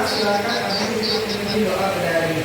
silakan kami ikuti doa dari.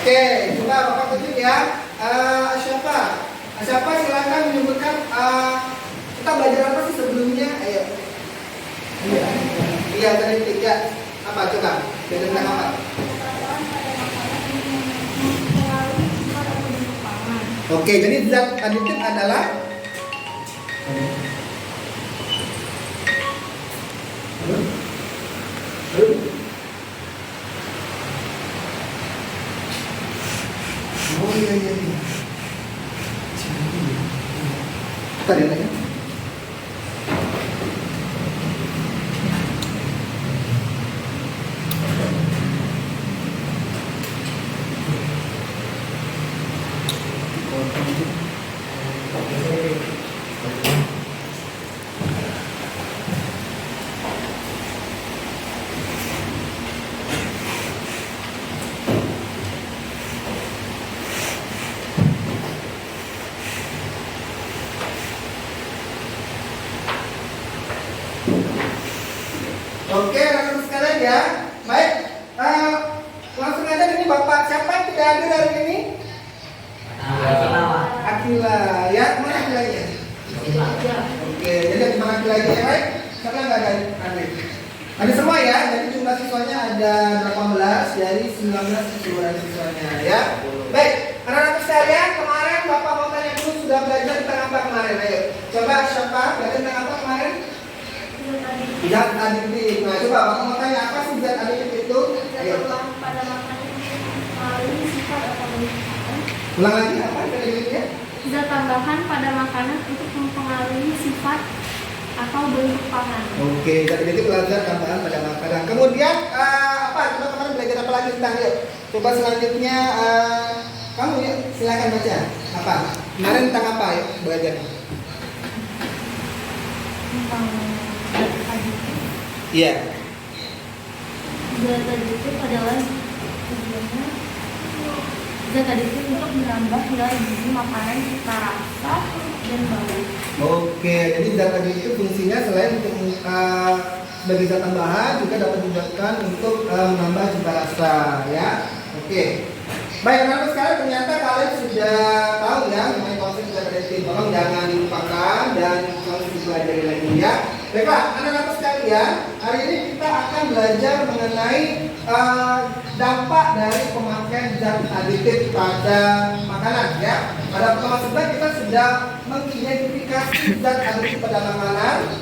Coba Bapak tunjuk ya. Siapa silakan menyebutkan kita belajar apa sih sebelumnya? Ayo. Iya tadi 3. Apa coba? Belajar tentang apa? Oke, jadi zat aditif adalah tadi nanya. Oke, rekan sekalian ya. Baik, langsung aja ini Bapak. Siapa yang tidak hadir hari ini? Akila. Ya, mana Akilanya? Oke, jadi cuma Akilanya ya, baik. Siapa yang nggak hadir? Ada semua ya. Jadi jumlah siswanya ada 18 dari 19 keseluruhan siswanya ya. Baik, anak-anak sekalian, kemarin Bapak mau tanya dulu sudah belajar tentang apa kemarin? Ayo, coba siapa belajar tentang apa kemarin? Zat aditif. Nah, coba Bapak mau tanya apa sih zat aditif itu? Ayo. Pada makanan mengalami sifat atau bentuk makanan. Ulang lagi apa aditifnya? Zat tambahan pada makanan untuk mempengaruhi sifat atau bentuk pangan. Oke, zat aditif adalah zat tambahan pada makanan. Kemudian apa? Coba kemarin belajar apa lagi tentang yuk? Coba selanjutnya kamu yuk silakan baca. Apa? Kemarin tentang apa yuk belajarnya? Tentang zat aditif. Iya. Zat aditif adalah tujuannya zat aditif untuk menambah nilai gizi makanan, cita rasa, dan bau. Oke, jadi zat aditif itu fungsinya selain untuk sebagai zat tambahan juga dapat digunakan untuk menambah cita rasa ya. Oke. Baik, teman-teman sekalian, ternyata kalian sudah tahu ya mengenai konsep zat aditif. Tolong jangan dilupakan dan harus dipelajari lagi ya. Baiklah, anak-anak sekalian, hari ini kita akan belajar mengenai dampak dari pemakaian zat aditif pada makanan, ya. Pada pertemuan sebelumnya kita sudah mengidentifikasi zat aditif pada makanan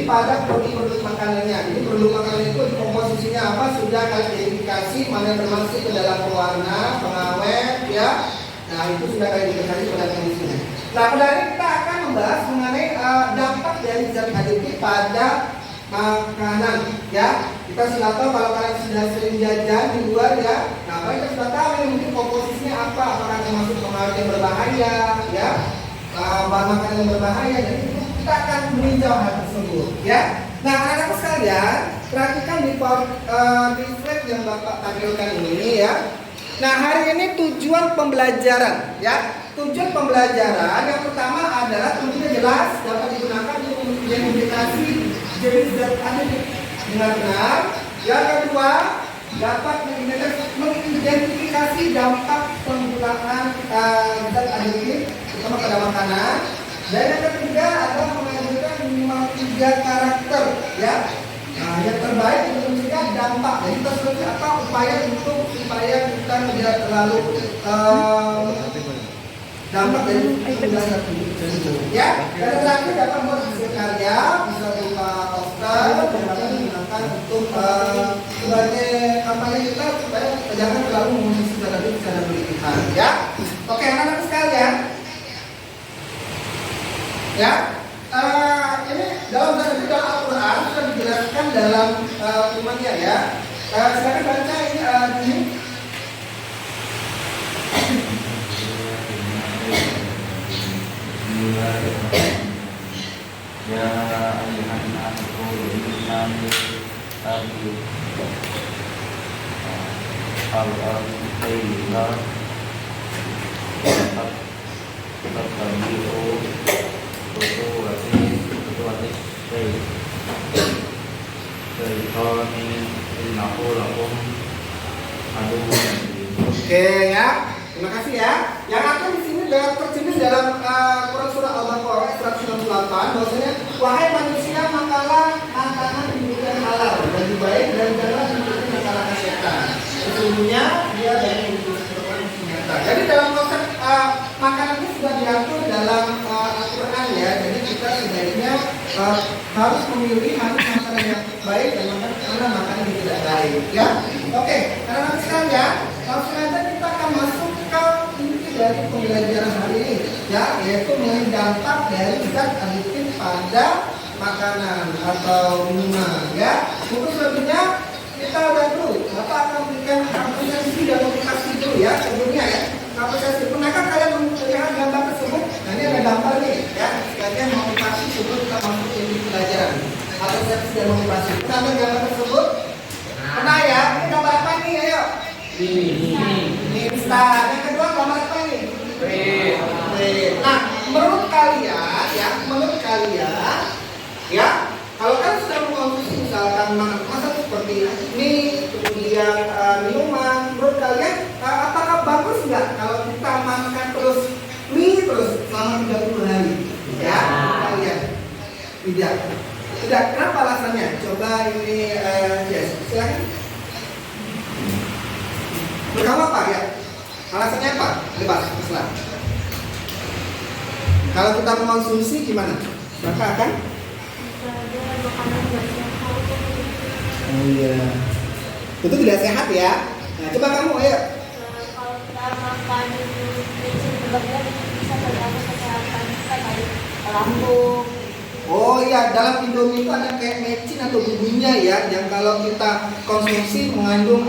pada produk-produk makanannya. Jadi produk makanan itu komposisinya apa sudah kalian identifikasi, mana yang termasuk ke dalam pewarna, pengawet, ya. Nah itu sudah kalian identifikasi pada kondisinya. Nah pada hari ini kita akan membahas mengenai dampak dari zat aditif pada makanan, ya. Kita sudah tahu kalau kalian sudah sering jajan di luar, ya. Nah kita sudah tahu ini mungkin komposisinya apa, apakah termasuk pengawet yang berbahaya, ya, bahan makanan yang berbahaya. Jadi kita akan meninjau hal tersebut, ya. Nah anak-anak sekalian, perhatikan di slide yang Bapak tampilkan ini, ya. Nah hari ini tujuan pembelajaran, ya. Tujuan pembelajaran yang pertama adalah tentunya jelas dapat digunakan untuk mengidentifikasi jenis zat aditif dengan benar. Yang kedua, dapat mengidentifikasi dampak penggunaan zat aditif terutama pada makanan. Dan yang ketiga adalah mengajukan minimal 3 karakter, ya. Nah, yang terbaik untuk mencegah dampak. Jadi kita seperti apa upaya supaya kita tidak terlalu dampak dari penggunaan zat tersebut, ya. Dan terakhir dapat membuat hasil karya, bisa berupa poster, dan dapat digunakan untuk sebagai kampanye kita supaya jangan terlalu mengonsumsi zat aditif secara berlebihan, ya. Oke, anak-anak sekalian, ya. Ini dalam Al-Quran sudah dijelaskan dalam firman-Nya, ya. Silakan baca ini. Ya ayuhan nasu qulnami tabi al-arqayla tabi'u kutuwati syaitani innahu lakum aduwwun mubin. Oke, ya. Terima kasih, ya. Yang akan di sini tercermin dalam Quran surah Al-Baqarah ayat 198 bahwasanya wahai manusia makanlah makanan yang halal dan baik dan janganlah mengikuti makanan setan. Sesungguhnya dia dari nyata. Jadi dalam konsep makanan ini sudah diatur dalam Al-Quran, ya. Jadi kita sebaiknya harus memilih makanan yang baik dan makanan yang tidak baik, ya. Oke, anak-anak sekalian, langsung aja kita akan masuk ke inti dari pembelajaran hari ini, ya, yaitu mengenai dampak dari zat aditif pada makanan atau minuman, ya. Untuk selebihnya kita udah dulu, Bapak akan memberikan apresiasi dan motivasi dulu, ya, sebelumnya, ya. Apresiasi. Pernahkah kalian melihat gambar tersebut? Nah ini ada gambar nih, ya, sebagai motivasi sebelum kita masuk ke inti pelajaran. Apresiasi dan motivasi. Kita ambil gambar tersebut. Pernah, ya? Ini gambar apa nih? Ayo. Ini Star. Yang kedua gambar apa nih? Nah, menurut kalian, ya, kalau kalian sudah mengkonsumsi misalkan makanan seperti mie, kemudian minuman, menurut kalian apakah bagus nggak kalau kita makan terus mie terus selama 30 hari? Ya, kalian tidak. Kenapa alasannya? Coba ini, Jess, silakan. Pertama apa, ya? Alasannya apa? Bebas, terserah. Kalau kita mengkonsumsi gimana? Maka akan? Oh iya. Itu tidak sehat, ya. Nah, coba kamu, ayo. Kalau kita makan sebabnya bisa terganggu kesehatan kita dari lambung. Oh iya, dalam Indomie itu ada kayak mecin atau bumbunya, ya, yang kalau kita konsumsi mengandung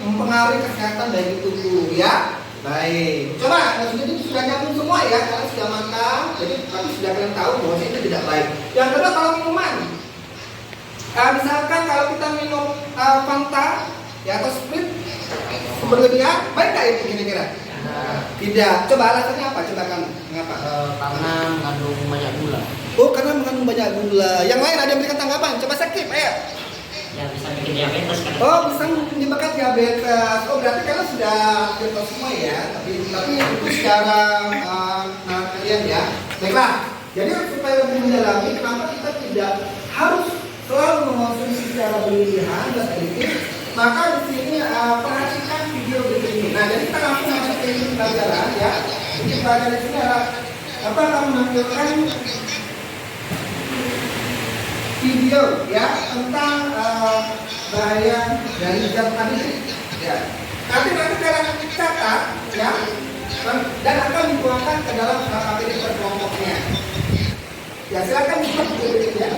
mempengaruhi kesehatan dari tubuh, ya. Baik. Coba, itu sudah nyambung semua, ya. Kalian sudah makan, jadi tapi sudah kalian tahu bahwa itu tidak baik. Yang kedua kalau minuman, misalkan kalau kita minum Fanta, ya, atau Sprite berlebihan, baik nggak itu kira-kira? Tidak. Coba alasannya apa? Coba kamu. Mengapa? Karena mengandung banyak gula. Oh, karena mengandung banyak gula. Yang lain ada yang berikan tanggapan? Coba skip, ayo. Ya bisa bikin diabetes kan. Oh, bisa menyebabkan diabetes. Oh, berarti kalian sudah tahu semua, ya. Tapi itu secara kalian, ya. Baiklah. Jadi supaya lebih mendalami, kenapa kita tidak harus pilihan dan editing, maka di sini perhatikan video berikut ini. Nah, jadi kita langsung masuk ke inti pelajaran ya. Inti pelajaran di sini adalah apa akan menampilkan video ya tentang bahaya dari zat tadi ya. Nanti kalian catat ya dan akan dituangkan ke dalam APD per kelompoknya. Ya silakan dibuat ya.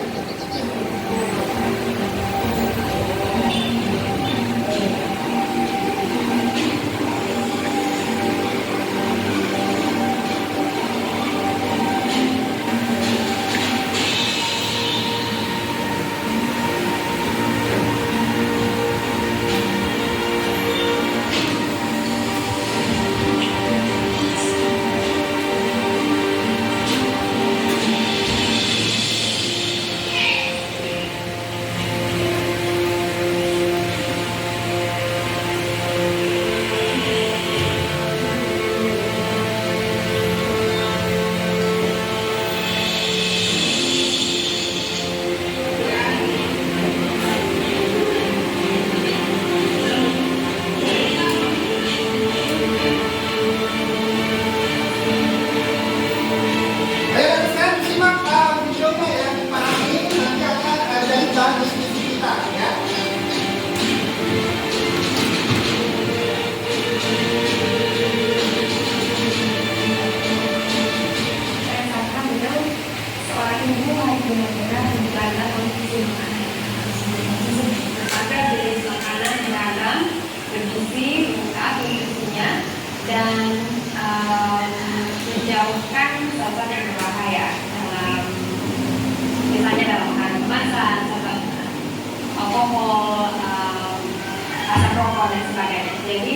Dan menjauhkan zat yang berbahaya dalam misalnya dalam makanan kemasan, alkohol, asap rokok dan sebagainya. Jadi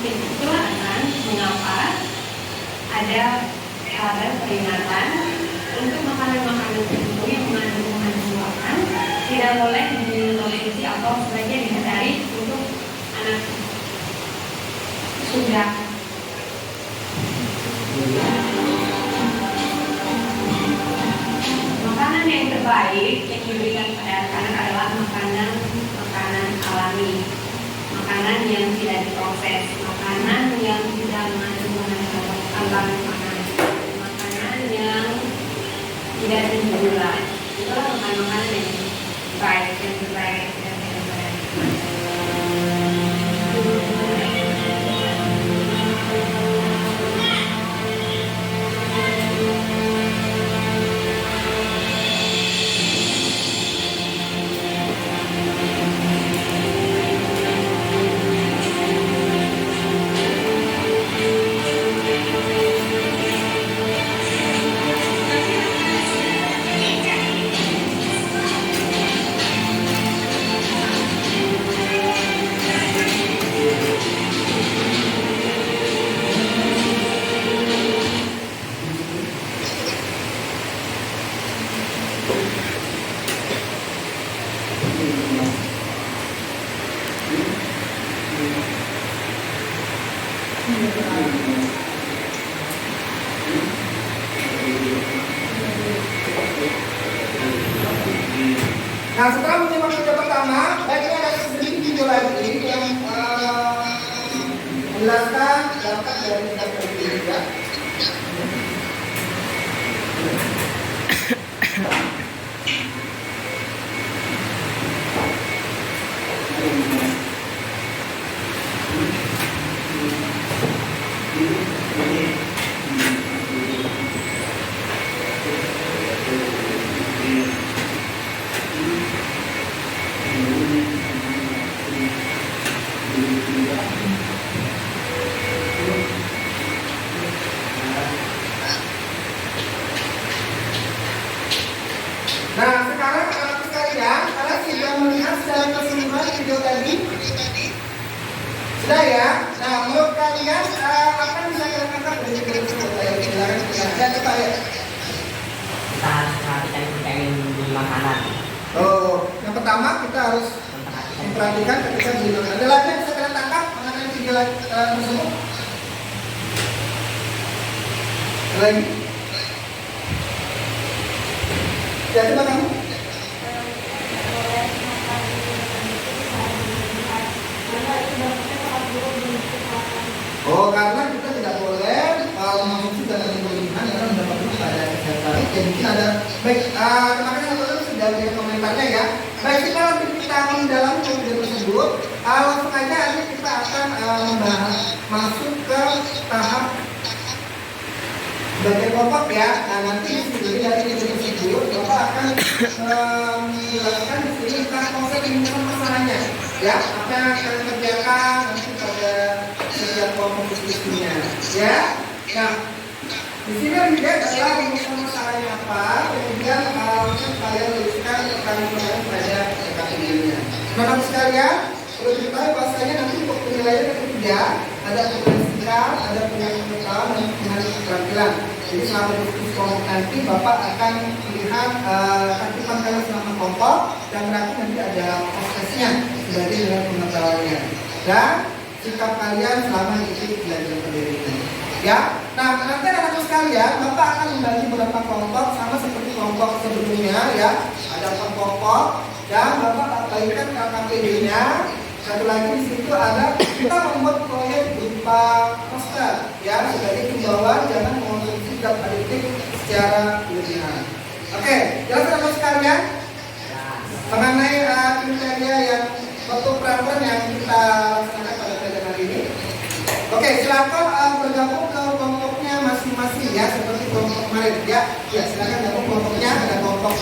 itulah alasan mengapa ada peringatan untuk makanan-makanan tertentu yang mengandung kandungan tidak boleh dikonsumsi atau sebaiknya dihindari untuk anak sudah. Makanan yang terbaik yang diberikan kepada anak-anak adalah makanan alami, makanan yang tidak diproses, makanan yang tidak mengandung tambahan makanan yang tidak tinggi gula. Itulah makanan yang baik, yang terbaik, yang terbaik. Nah, setelah menyimak video pertama, baiknya ada sedikit video lagi yang menjelaskan dampak dari zat ini ya. Nah, sekarang anak sekalian, kalian sudah melihat secara keseluruhan video tadi? Sudah ya? Nah, menurut kalian apa yang bisa kalian angkat dari video tersebut? Ayo, silakan coba ya. Kita harus perhatikan vitamin di makanan. Oh, yang pertama kita harus memperhatikan ketika beli makanan. Ada lagi yang bisa kalian tangkap mengenai video tersebut? Ada lagi? Ya, coba kamu. Oh, karena kita tidak boleh mengonsumsi zat yang berlebihan karena mendapatkan pada kesehatan. Jadi mungkin ada baik. Makanya teman-teman sudah lihat komentarnya ya. Baik, kita nanti kita mendalami video tersebut. Langsung aja nanti kita akan membahas masuk ke tahap bagian kelompok ya. Nah nanti di dari video tersebut Bapak akan menjelaskan di sini tentang konsep penyelesaian masalahnya. Ya, apa yang akan kerjakan nanti pada setiap kelompok diskusinya. Ya, nah di sini dilihat adalah penyelesaian masalahnya apa, kemudian langsung kalian tuliskan pertanyaan pada PKPD-nya. Teman-teman sekalian, perlu diketahui bahwasanya nanti untuk penilaian ketiga ada penilaian singkat, ada penilaian total dan penilaian keterampilan. Jadi selama diskusi kelompok nanti Bapak akan melihat aktifan kalian selama kelompok dan berarti nanti ada prosesnya sebagai dengan pengetahuannya dan sikap kalian selama mengikuti belajar pendidikan. Ya, nah nanti anak-anak sekalian Bapak akan membagi beberapa kelompok sama seperti kelompok sebelumnya ya. Ada 4 kelompok dan Bapak bagikan KKPD-nya. Satu lagi di situ ada kita membuat proyek berupa poster ya sebagai himbauan jangan mengonsumsi zat adiktif secara berlebihan. Oke, jelas teman-teman sekalian mengenai kriteria yang bentuk peran yang kita laksanakan pada pelajaran hari ini. Oke, silakan bergabung ke kelompoknya masing-masing ya seperti kelompok kemarin ya. Ya, silakan gabung kelompoknya ada kelompok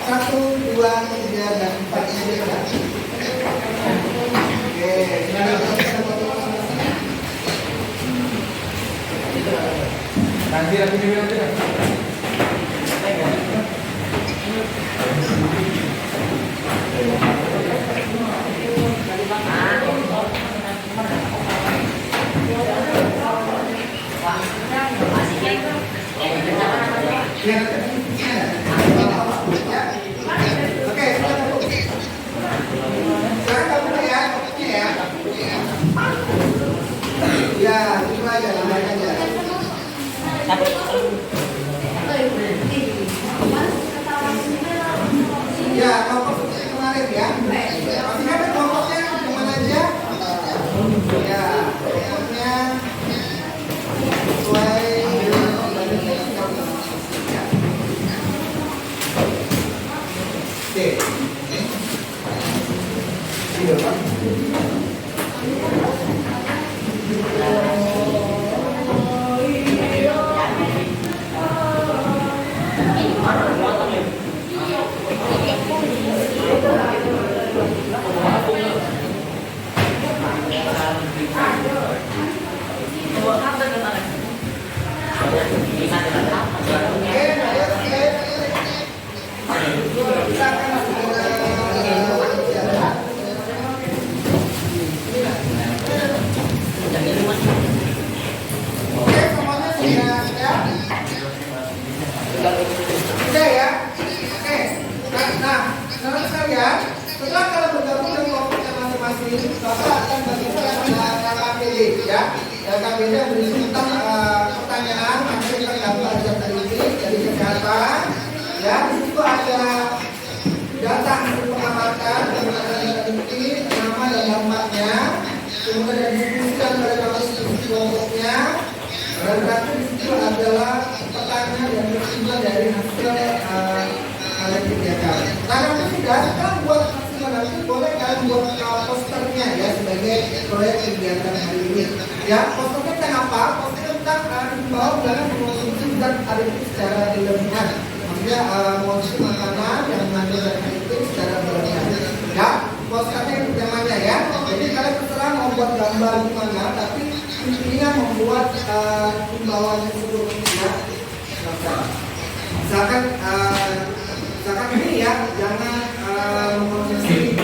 1, 2, 3 dan 4 ini ya. Nanti aku juga nanti. Oke, sekarang kamu lihat ya. Ya, itu aja, namanya aja. Ya, kelompok seperti kemarin ya. Masih ada kelompoknya kemana aja? Ya, kelompoknya sesuai dengan oke. Iya, Pak. Sudah ya? Oke. Nah, saudara sekalian, setelah kalian bergabung dengan kelompoknya masing-masing, Bapak akan bagikan KKPD ya. KKPD yang berisi tentang pertanyaan yang kita dapat belajar tadi ini dari kesehatan. Ya, di situ ada data hasil pengamatan, ada bukti, nama dan dampaknya. Kemudian ada diskusi pada diskusi kelompoknya. Dan berarti di situ adalah pertanyaan yang tersimpan dari hasil kalian kerjakan. Nah, nanti sudah kita buat hasil nanti boleh kalian buat posternya ya sebagai proyek kegiatan hari ini. Ya, posternya tentang apa? Posternya tentang bahwa jangan mengonsumsi zat adiktif secara berlebihan. Maksudnya mengonsumsi makanan yang mengandung zat adiktif secara berlebihan. Ya, posternya itu temanya ya. Jadi kalian terserah mau buat gambar gimana, tapi intinya membuat himbauan tersebut ya. Misalkan ini ya, jangan mengkonsumsi ini.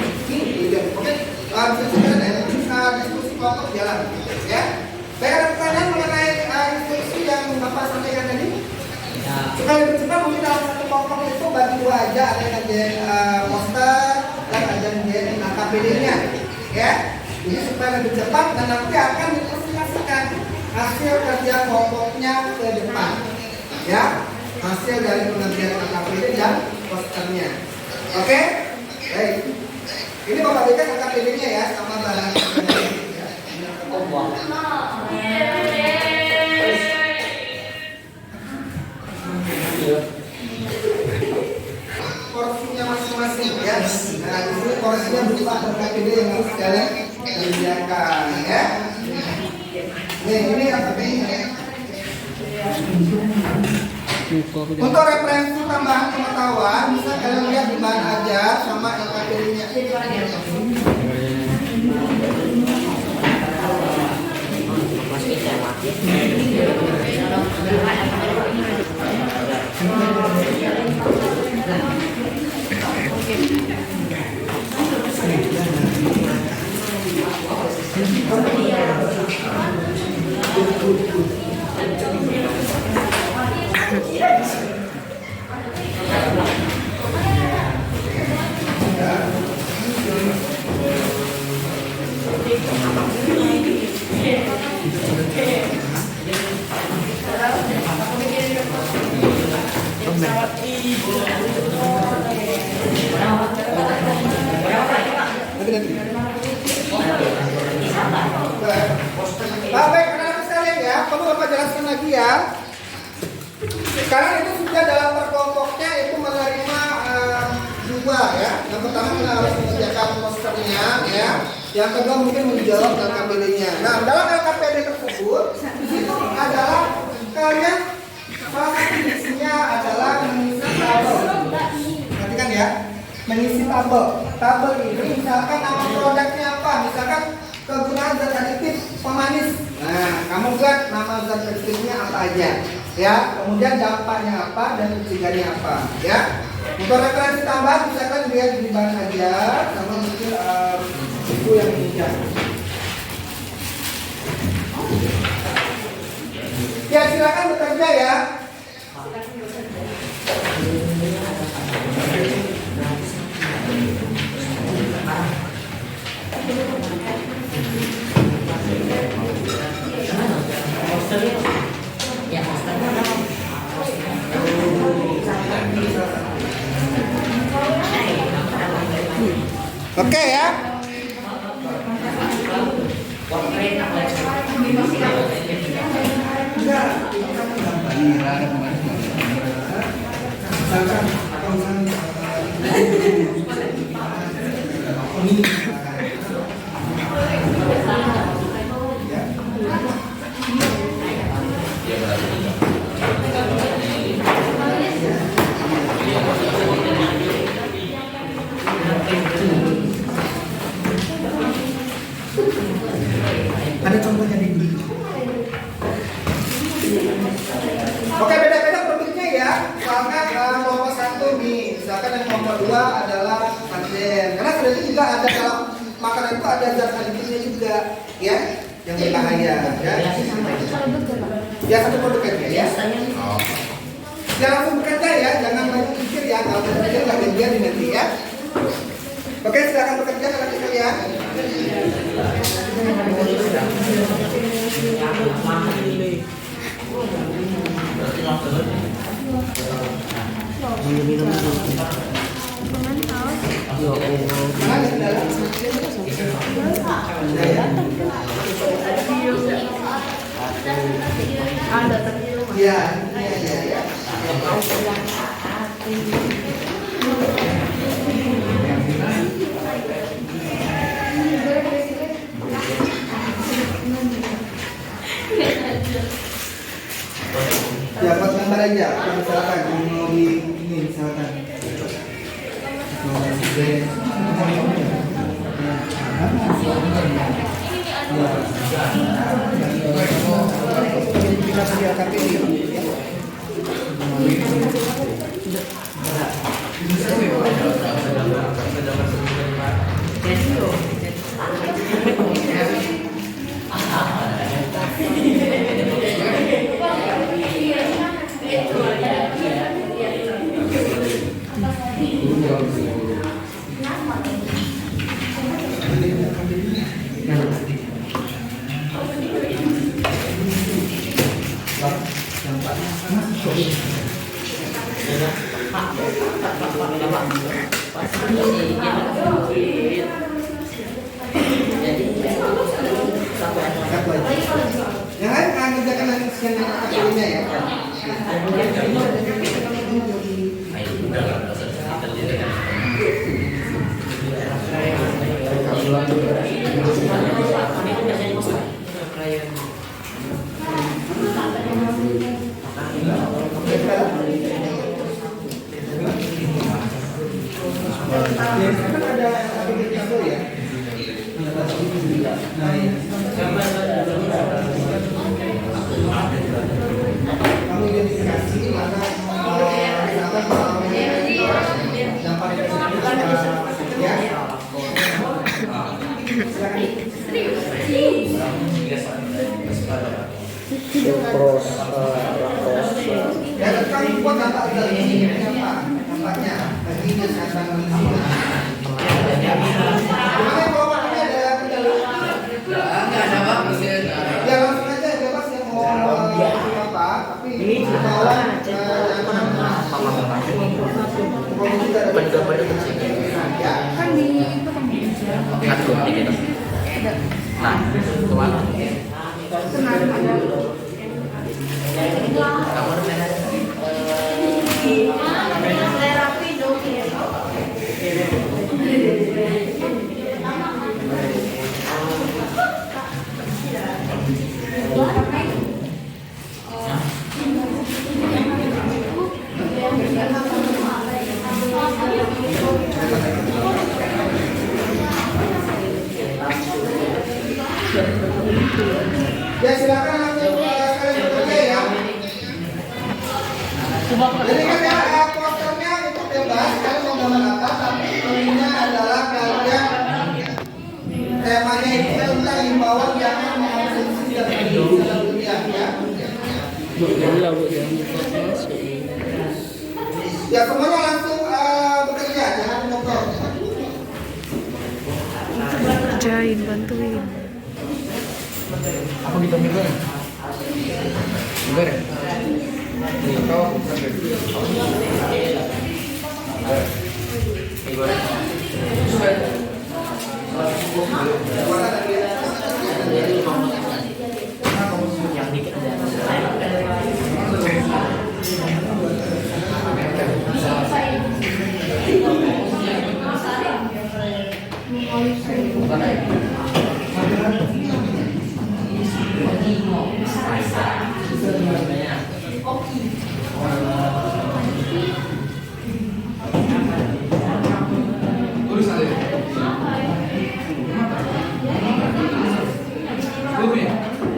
Oke, bisa diskusi kelompok jalan ya. Baik, ada pertanyaan mengenai instruksi yang Bapak sampaikan tadi? Sekali bercepat mungkin dalam satu kelompok itu bagi 2 aja, ada yang ngerjain poster dan ada yang ngerjain KKPD-nya ya. Jadi supaya lebih cepat dan nanti akan dipresentasikan hasil kerja kelompoknya ke depan ya, hasil dari pengerjaan KKPD dan posternya. Oke? Baik, ini Bapak berikan KKPD-nya ya sama bahan ya. Ini koreksinya berupa LKPD yang harus kalian kerjakan ya. Ini LKPD-nya. Untuk referensi tambahan pengetahuan bisa kalian lihat di bahan ajar sama LKPD-nya. Baik, anak-anak sekalian ya, perlu Bapak jelaskan lagi ya. Sekarang itu sudah dalam perkelompoknya itu menerima dua ya. Yang pertama kita harus mengerjakan posternya ya. Yang kedua mungkin menjawab LKPD-nya. Nah, dalam LKPD tersebut itu adalah kalian salah satu isinya adalah mengisi tabel. Perhatikan ya, mengisi tabel. Tabel ini misalkan nama produknya apa? Misalkan kegunaan zat aditif pemanis. Nah, kamu buat nama zat aditifnya apa aja, ya. Kemudian dampaknya apa dan pencegahannya apa, ya. Untuk referensi tambahan misalkan lihat di bahan ajar sama mungkin buku yang diincar. Ya, silakan bekerja ya. Oke ya. Ada contohnya di sini. Oke, beda-beda produknya ya. Misalkan kelompok 1 nih, misalkan yang kelompok 2 adalah sarden. Karena sarden itu juga ada dalam makanan itu ada zat aditifnya juga, ya, yang berbahaya. Ya, ya satu produk aja ya. Ya langsung bekerja ya, jangan banyak pikir ya. Kalau bekerja nggak gantian nanti ya. Oke, silakan bekerja kalau kalian. Ya, ya. Ya, buat gambar aja. Misalkan mau di ini misalkan. Kita perlihatkan ini. Yang lain akan kerjakan yang KPI-nya ya. Kan ada aplikasi ya. Nah, iya. Kamu identifikasi mana misalkan yang paling ya. Ya, kan buat dampak dari dampaknya bagi kesehatan manusia. Gimana kalau makanya ada kendala? Enggak ada Pak. Ya langsung aja bebas yang mau apa, tapi tolong ya kan di itu Ngatur gitu. Nah, kemana? terapi dong ya. ya silakan langsung kalian bekerja ya. Jadi kan ya posternya untuk bebas kalian mau gambar apa, tapi intinya adalah kalian temanya itu tentang himbauan jangan mengonsumsi dan berlebihan ya. Ya semuanya langsung bekerja, jangan ngobrol. Kerjain, bantuin. Apa gitu juga? Enggak deh. Atau yang dikit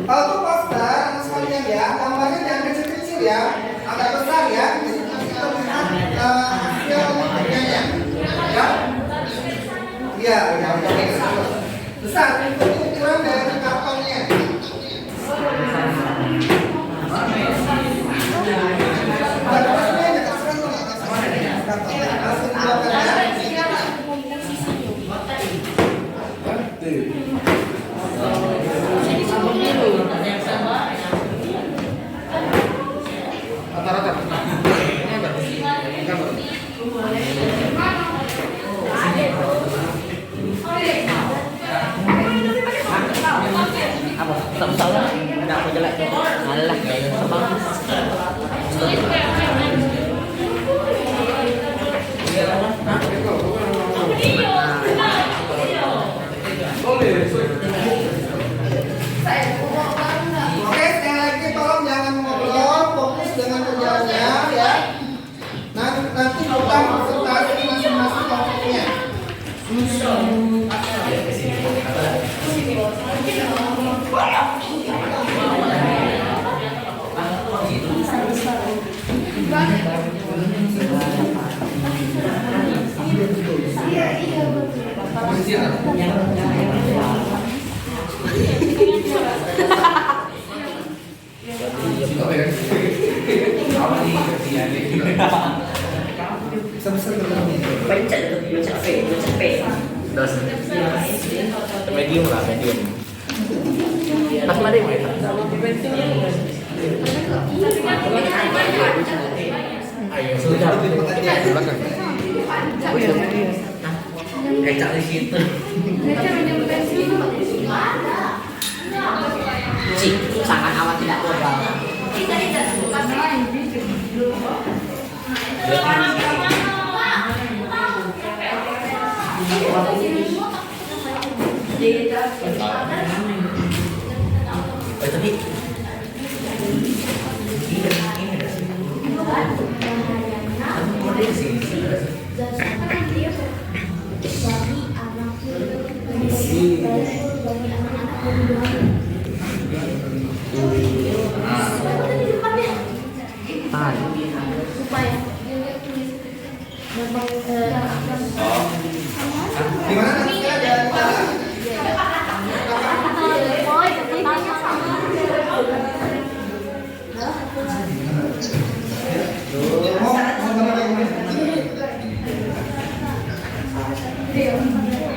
Kalau tuh poster, anak sekalian ya, gambarnya jangan kecil-kecil ya, agak besar ya. Jadi kita lihat hasil kerjanya, ya. Iya, besar. Itu ukuran dari kartonnya. Ada pasnya, ada karton tuh nggak kartonnya. Kartonnya langsung dikeluarkan. apa? Tak salah. Nak aku jelek tu. Alah, sebab Oke, sekali lagi tolong jangan ngobrol, fokus dengan kerjaannya ya. Nanti kita presentasi masing-masing kelompoknya. Sebesar berapa? pencet P. Dos. Medium lah, medium. Pas mari mau ya. Ayo, sudah. Belakang. Kecak di situ. Cik, sangat amat tidak global. Gimana nanti ada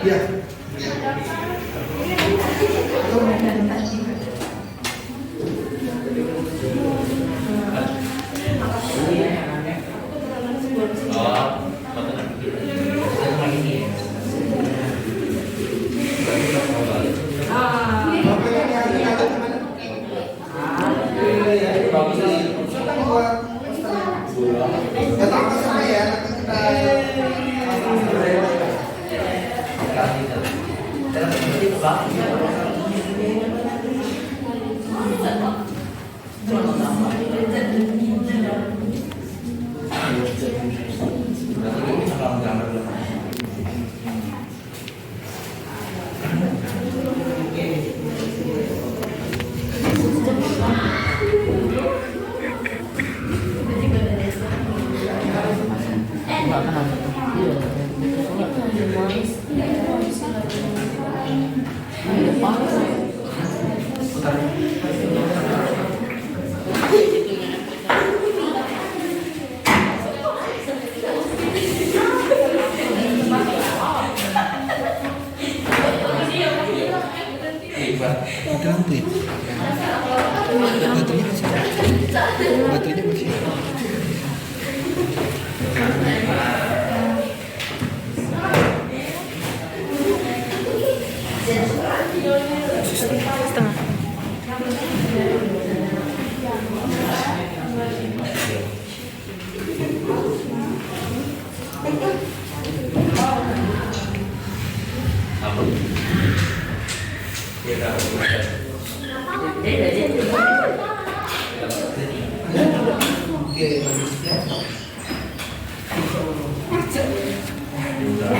ya. Batunya masih.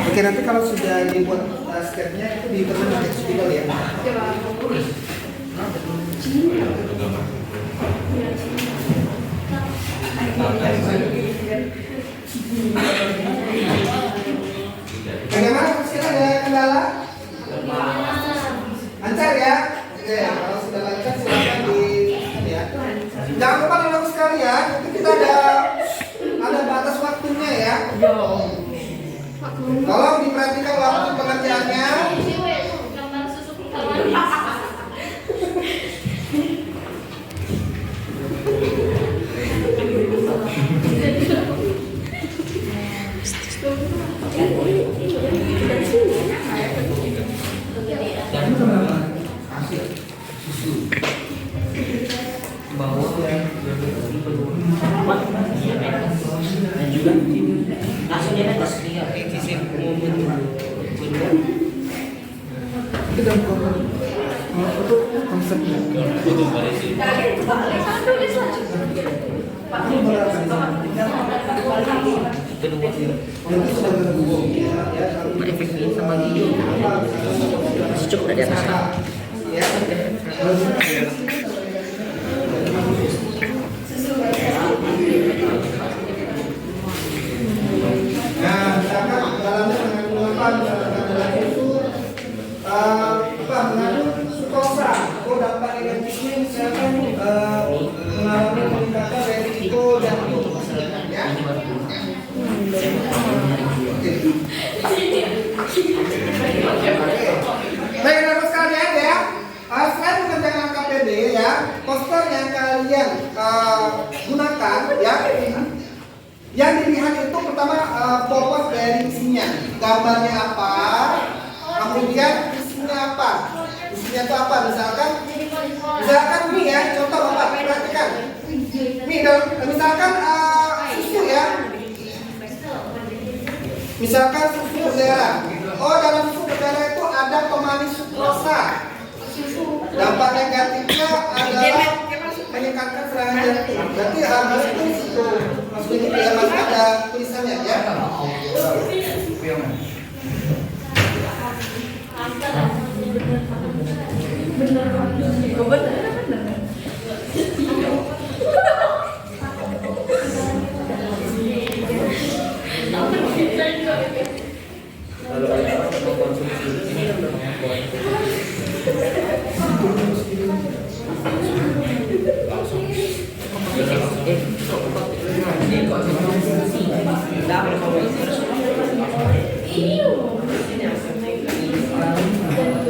Oke, nanti kalau sudah dibuat stepnya itu dipesan pakai spidol ya. Bagaimana? Masih ada kendala? Lancar ya? Oke, kalau sudah lancar silakan ya. Jangan lupa anak sekalian, itu kita ada batas waktunya ya. Tolong diperhatikan waktu pengerjaannya. Dan juga langsung dia atas dia Konsepnya. efeknya sama gitu masih cukup dari atas kan? Nah, misalkan dalamnya mengandung apa? Misalkan itu mengandung sukosa. Dampak negatifnya misalkan mengalami peningkatan resiko jantung. Ya. Baik, rekan sekalian ya. Selain mengerjakan KPD ya, poster yang kalian gunakan ya. Yang dilihat itu pertama purpose dari isinya, gambarnya apa, kemudian isinya apa. Isinya itu apa? Misalkan ini ya, contoh Bapak perhatikan. Ini misalkan susu ya. Misalkan susu berdarah. Oh, dalam susu berdarah itu ada pemanis sukrosa. Dampak negatifnya adalah meningkatkan serangan jantung. Berarti harus itu masukin itu ya, masih ada tulisannya ya.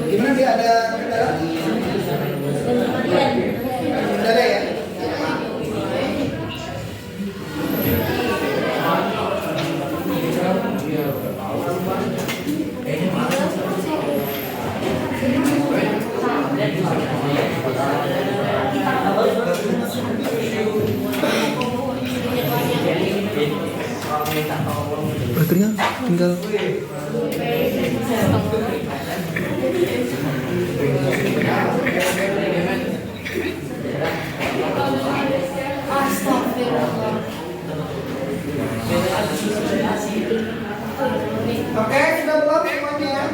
Gimana dia ada kendala? Tidak ada ya? Baterainya tinggal Oke, sudah belum semuanya?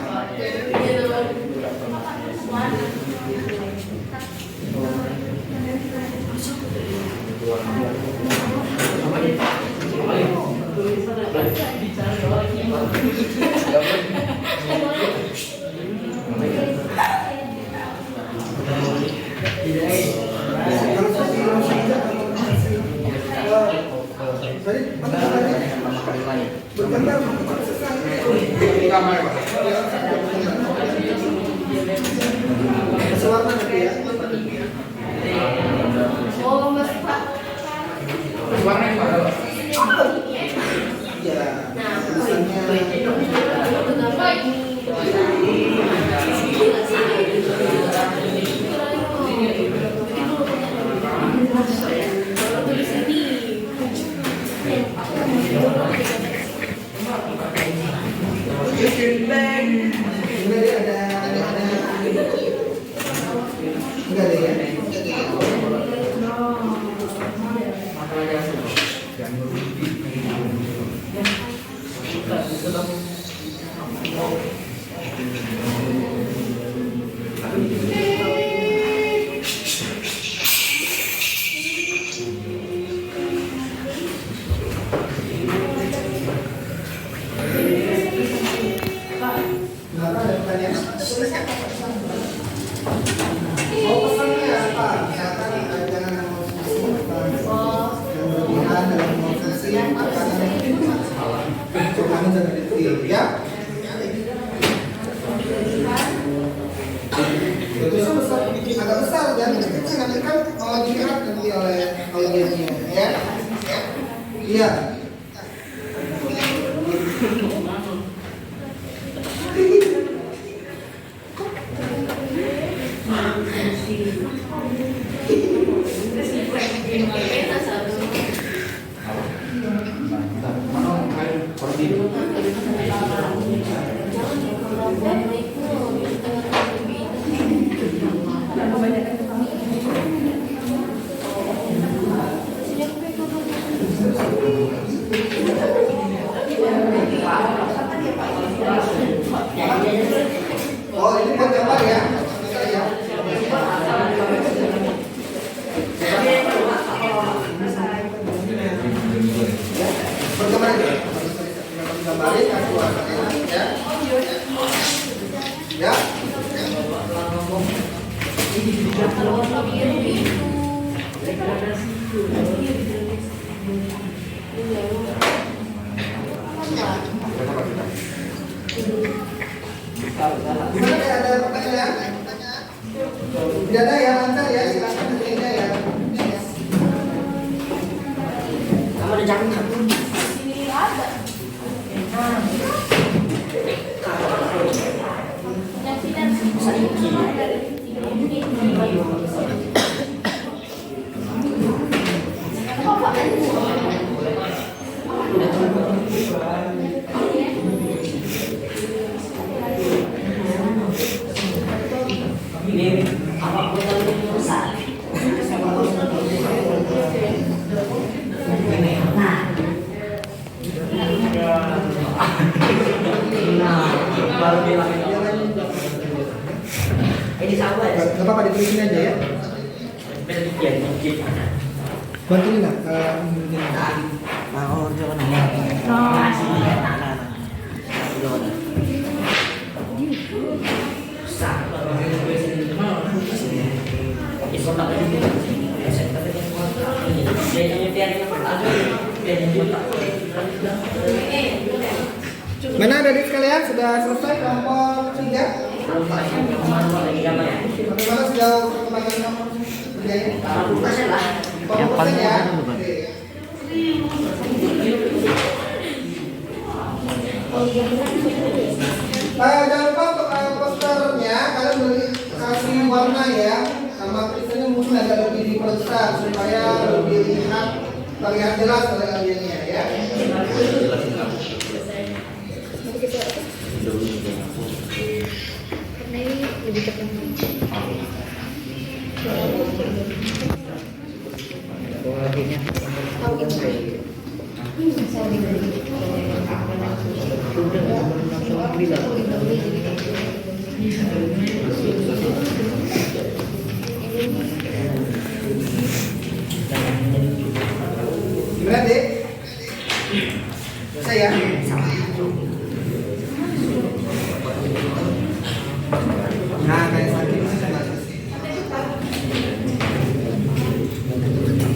Sewarna nanti ya. Ya, enggak ada ya. Ada pertanyaan? Mau pesannya apa? Misalkan jangan mengonsumsi yang berlebihan dalam mengonsumsi makanan jangan detail ya. Itu besar, agak besar dan kecil nanti kan mau dilihat nanti oleh audiensnya ya. Iya. Oh, ini buat gambar ya? Bergambar aja. Gambarin aku ya. Ya. Gimana ya, ada pertanyaan? Tidak ada ya, lancar ya, silakan bertanya ya. Kamu ada jangan. Sini ada. Ini sama ya. Gak apa-apa ditulisin aja ya. Bantuin lah. Mau jangan. Mana adik sekalian sudah selesai kelompok 3? Bagaimana sejauh perkembangan kelompok kerjanya? Yang paling ya. mudah dulu, Bang. Jangan lupa untuk posternya kalian beli kasih warna ya, sama tulisannya mungkin agak lebih diperbesar supaya lebih terlihat jelas oleh kaliannya ya. Gimana dek? Selesai ya? Nah, kayak tadi masih nggak selesai.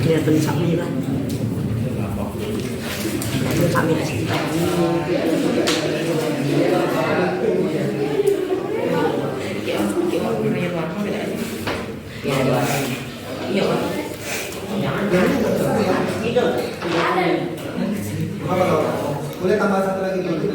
Kelihatan sapi lah. Kelihatan sapi lah sih. Apa kalau boleh tambah satu lagi dulu?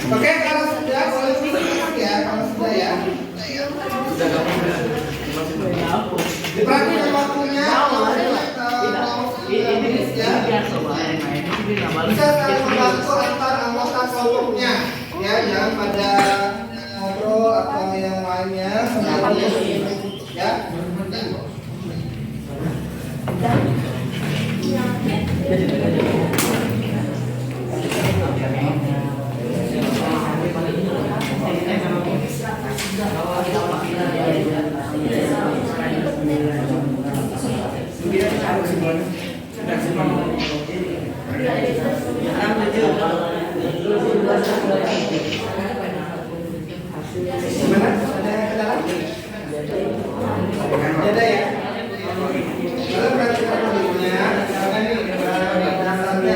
Oke, kalau sudah boleh tuliskan ya, kalau sudah ya. Diperhatikan waktunya, bisa saling membantu antar anggota kelompoknya, ya, jangan pada ngobrol atau yang lainnya, ya. Gimana? Ada kendala? Ada ya? Lalu perhatikan dulunya, karena ini berdasarkan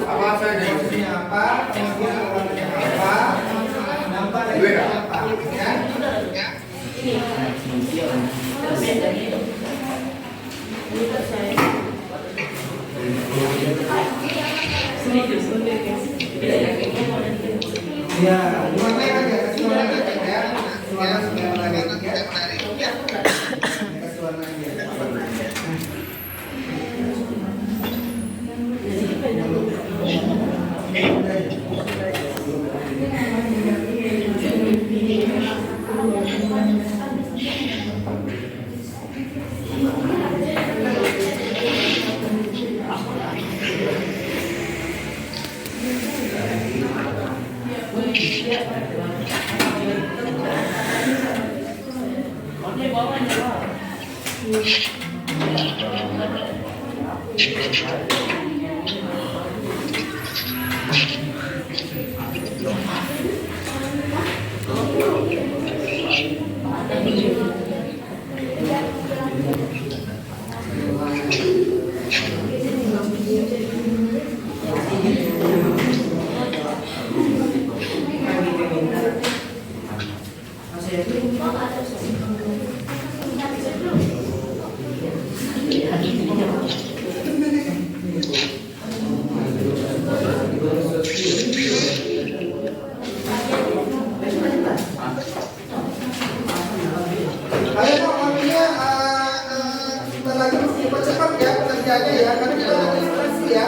apa saja maksudnya apa, kemudian warnanya apa, nampak dan apa, ya? Ya, warna aja, kasih warna aja ya. Warna sudah menarik ya. Kasih warna aja. lagi mesti cepat ya pengerjaannya ya, karena kita ada ilustrasi ya.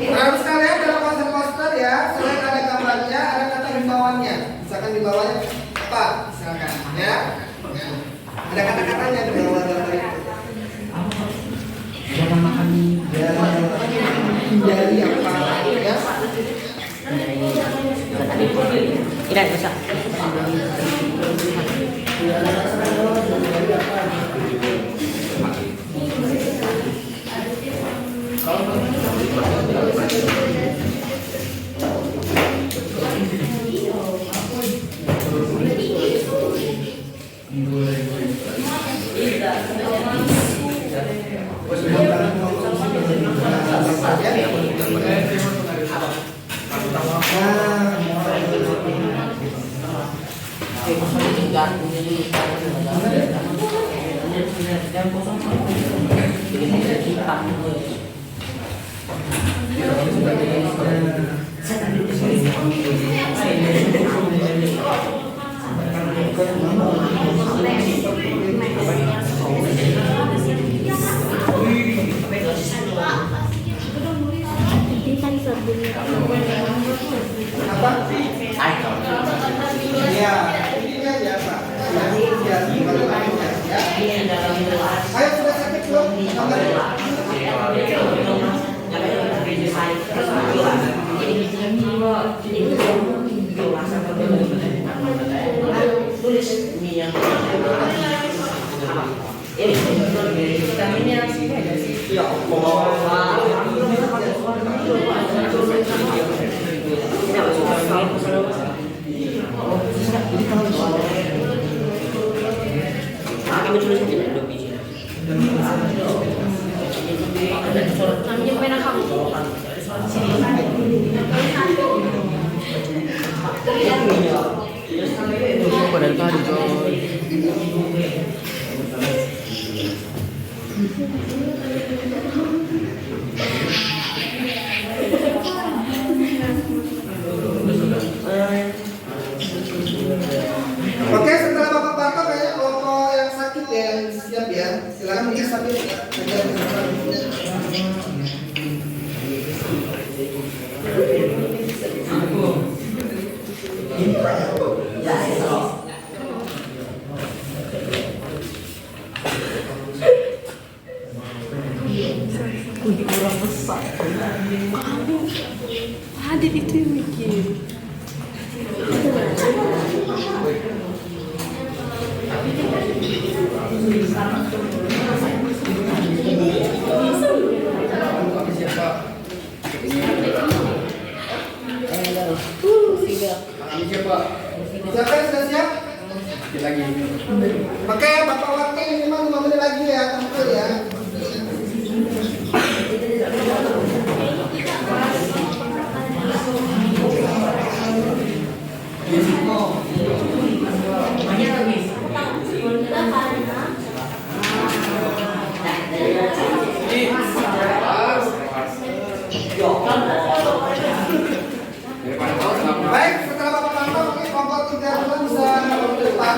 Nah, sekalian dalam poster ya, selain ada gambarnya, ada kata himbauannya. Misalkan di bawahnya apa? Misalkan ya. Ada kata-katanya di bawah gambar itu. Jangan makan Hindari apa ya? tidak bisa. Apa? Ya, ini aja Pak. Ayo sudah sakit belum? Padahal tadi Oke, setelah Bapak pantau kayaknya kelompok yang sakit ya, yang siap ya. Silakan mungkin sambil Adit itu yang mikir. siapa sudah siap? Lagi. Oke, Bapak waktu minimal 5 menit lagi ya, tampil ya. Baik, setelah Bapak pantau mungkin kelompok 3 dulu bisa ke depan.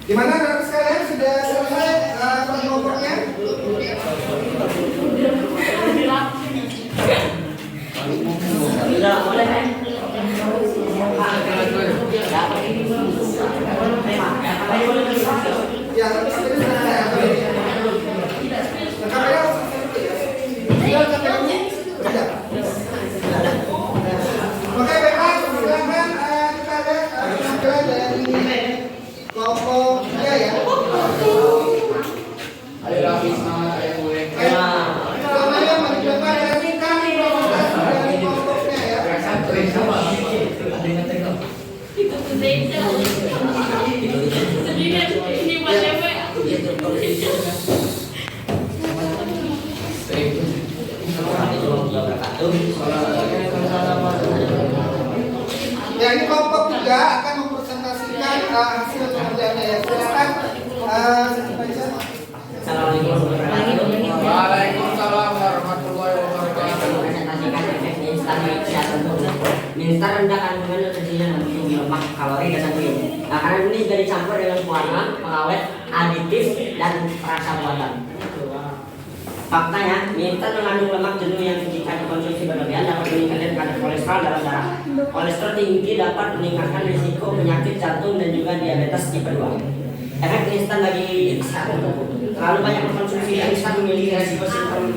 Gimana anak sekalian sudah selesai Itu kalau di situ kan. Ya, ini kelompok 3 akan mempresentasikan hasil pengerjaannya ya. Silakan baca. Assalamualaikum warahmatullahi wabarakatuh. Waalaikumsalam warahmatullahi wabarakatuh. Presentasikan efek instan kesehatan tubuh. Mie instan rendah kandungan nutrisinya dan tinggi lemak, kalori dan protein. Makanan ini juga dicampur dengan pewarna, pengawet, aditif dan perasa buatan. Faktanya, mie instan mengandung lemak jenuh yang jika dikonsumsi berlebihan dapat meningkatkan kadar kolesterol dalam darah. Kolesterol tinggi dapat meningkatkan risiko penyakit jantung dan juga diabetes tipe 2. Efek instan bagi kesehatan tubuh. Terlalu banyak mengkonsumsi instan memiliki risiko simptom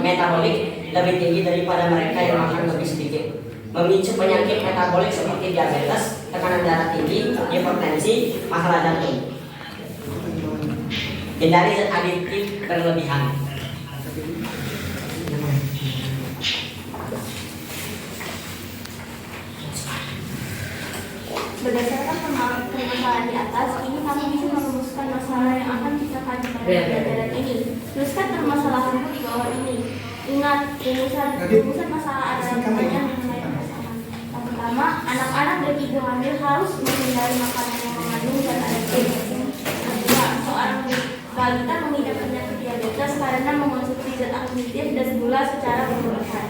metabolik lebih tinggi daripada mereka yang makan lebih sedikit. Memicu penyakit metabolik seperti diabetes, tekanan darah tinggi, hipertensi, masalah jantung. Hindari zat aditif berlebihan. Berdasarkan permasalahan di atas, ini kami bisa merumuskan masalah yang akan kita kaji pada pelajaran ini. Tuliskan permasalahan di bawah ini. Ingat, rumusan masalah adalah pertanyaan mengenai permasalahan. Yang pertama, anak-anak dan ibu hamil harus menghindari makanan yang mengandung zat aditif. Kedua, seorang balita mengidap penyakit diabetes karena mengonsumsi zat aditif dan gula secara berlebihan.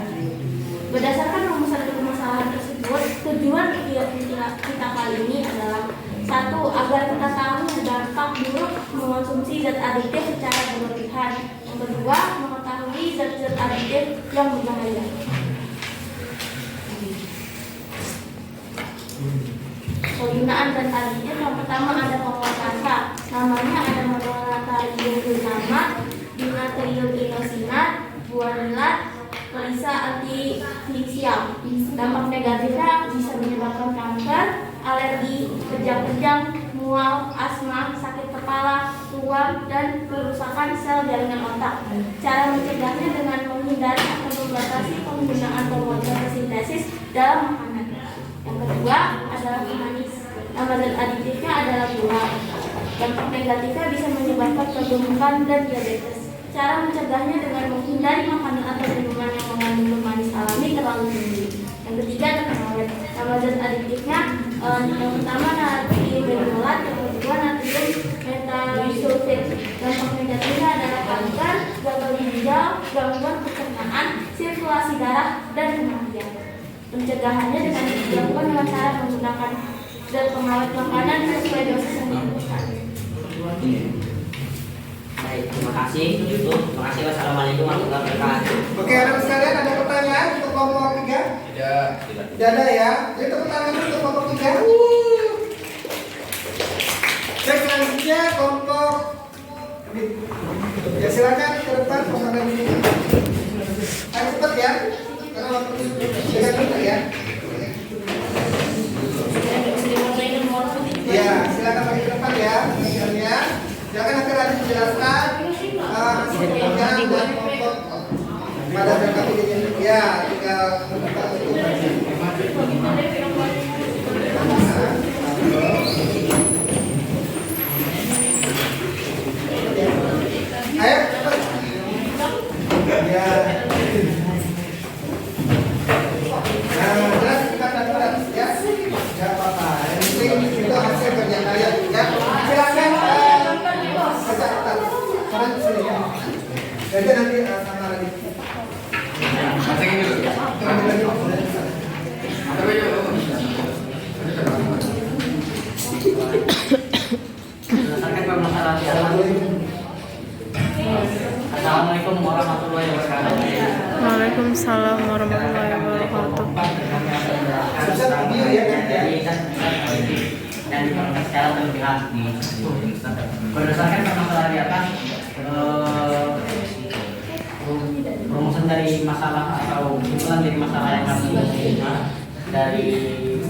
Berdasarkan rumusan permasalahan tersebut, tujuan video kita kali ini adalah 1. Agar kita tahu dampak buruk mengonsumsi zat aditif secara berlebihan. Yang kedua, mengetahui zat-zat aditif yang berbahaya. Penggunaan zat aditif yang pertama ada penguat rasa. Namanya ada mononatrium glutamate, dinatrium inosinat, guanilat, Melisa artificial. Dampak negatifnya bisa menyebabkan kanker, alergi, kejang-kejang, mual, asma, sakit kepala, ruam, dan kerusakan sel jaringan otak. Cara mencegahnya dengan menghindari atau membatasi penggunaan hormon fotosintesis dalam makanan. Yang kedua adalah pemanis. Nama zat aditifnya adalah gula. Dampak negatifnya bisa menyebabkan kegemukan dan diabetes. Cara mencegahnya dengan menghindari makanan atau minuman yang mengandung pemanis alami terlalu tinggi. Yang ketiga adalah pengawet. Nama zat aditifnya yang pertama natrium benolat, yang kedua natrium metasulfit. Dampak negatifnya adalah kanker, gagal ginjal, gangguan pencernaan, sirkulasi darah, dan kematian. Pencegahannya dengan dilakukan dengan cara menggunakan zat pengawet makanan sesuai dosis yang dibutuhkan. Baik, terima kasih. Terima kasih. Wassalamualaikum warahmatullahi wabarakatuh. Oke, anak sekalian ada pertanyaan untuk kelompok 3? Tidak ada ya. Jadi tepuk tangan untuk kelompok 3. Baik, selanjutnya kelompok ya, silakan ke depan peserta ini. Ayo cepat ya. Karena waktu jaga kita ya. Ya, silakan bagi ke depan ya. Misalnya, jangan nanti lagi menjelaskan hasil pekerjaan dan kelompok pada berkat ini. Ya, tinggal membuka itu. Ayo, cepat. Ya. Nah, jelas kita dapat ya. Enggak apa-apa. Yang penting itu hasil kerja kalian ya. Silakan baca ketat. Sekarang sini ya. Jadi nanti sama lagi. Masukin dulu. Berdasarkan permasalahan di atas. Assalamualaikum warahmatullahi wabarakatuh. Waalaikumsalam warahmatullahi wabarakatuh. Dan diperlukan secara berlebihan. Berdasarkan permasalahan di atas, rumusan dari masalah atau kesimpulan dari masalah yang kami terima dari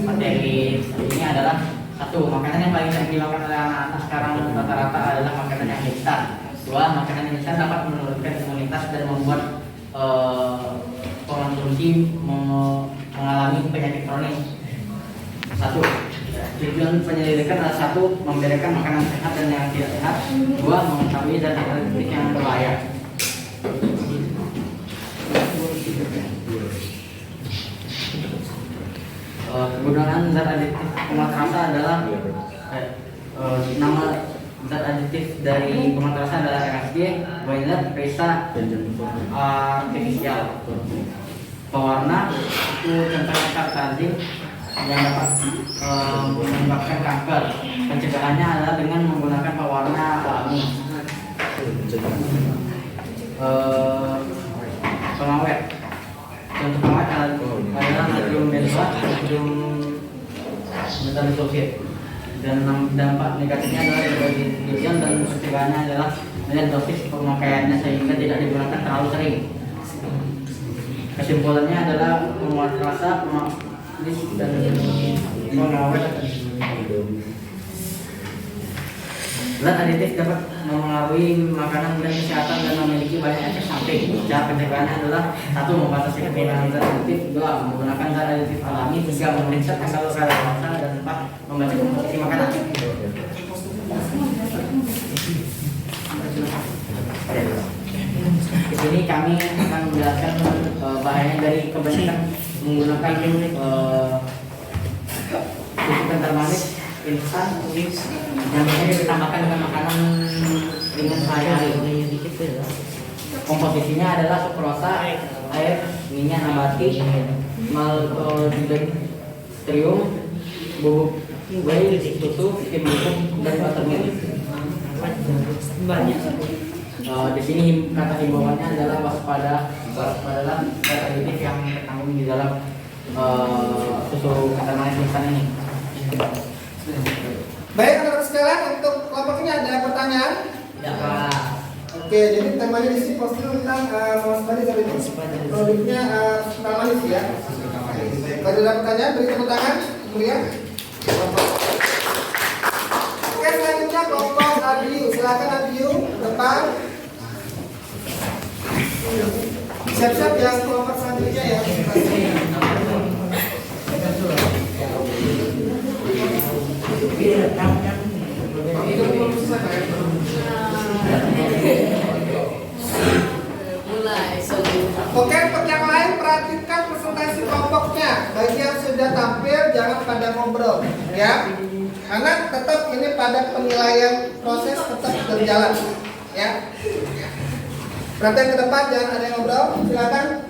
materi ini adalah: 1. Makanan yang paling sering dimakan oleh anak-anak sekarang rata-rata adalah makanan yang instan. 2. Makanan yang instan dapat menurunkan imunitas dan membuat pengonsumsi mengalami penyakit kronis. 1. Tujuan penyelidikan adalah satu, membedakan makanan sehat dan yang tidak sehat. Dua, mengetahui zat analitik yang berbahaya. Kegunaan zat aditif penguat rasa adalah nama zat aditif dari penguat rasa adalah MSG, boiler, pesta, artifisial. Pewarna itu contohnya kartazin yang dapat menyebabkan kanker. Pencegahannya adalah dengan menggunakan pewarna alami. Pengawet. Contoh pengawet adalah natrium benzoat, natrium metasulfit. Dan dampak negatifnya adalah sebagai tujuan dan pencegahannya adalah melihat dosis pemakaiannya sehingga tidak digunakan terlalu sering. Kesimpulannya adalah penguat rasa, pemanis dan pengawet. Zat aditif dapat memengaruhi makanan dan kesehatan dan memiliki banyak efek samping. Cara pencegahannya adalah satu, membatasi penggunaan zat aditif. Dua, menggunakan zat aditif alami. Tiga, memeriksa asal rasa. Dan empat, membaca komposisi makanan. Di sini kami akan menjelaskan bahaya dari kebanyakan menggunakan susu kental manis instan yang biasanya ditambahkan dengan makanan ringan sehari-hari. Komposisinya adalah sukrosa, air, minyak nabati, maltodextrium, bubuk whey, susu, skim bubuk, dan buttermilk. Di sini kata himbauannya adalah waspadalah zat aditif yang terkandung di dalam susu kental manis instan ini. Baik anak-anak sekalian, untuk kelompok ini ada pertanyaan? Ya, Pak. Oke, jadi temanya di sini postur tentang mewaspadai zat aditif. Produknya kental manis ya. Kalau ada pertanyaan, beri tepuk tangan, kemudian. Oke, selanjutnya kelompok Abiu. Silakan Abiu, depan. Siap-siap yang kelompok selanjutnya ya. Oke, untuk yang lain perhatikan presentasi kelompoknya. Bagi yang sudah tampil jangan pada ngobrol, ya. Karena tetap ini pada penilaian proses tetap berjalan, ya. Perhatian ke depan, jangan ada yang ngobrol. Silakan.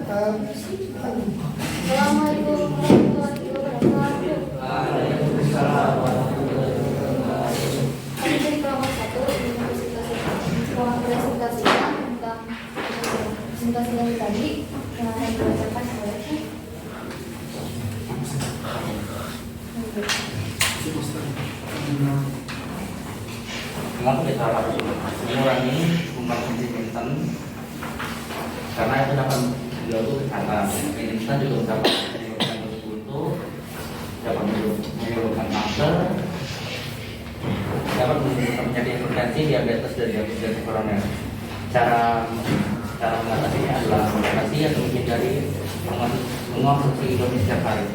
Assalamualaikum warahmatullahi wabarakatuh. Kami dari kelompok 1 ingin presentasikan tentang presentasi yang tadi yang akan dibacakan oleh Kenapa kita harus mengurangi konsumsi instan? Karena itu dapat mengganggu kesehatan. Instan juga dapat menyebabkan buntu, dapat menyebabkan kanker, dapat menyebabkan penyakit hipertensi, diabetes, dan diabetes koroner. Cara mengatasinya adalah membatasi atau menghindari mengonsumsi Indomie setiap hari.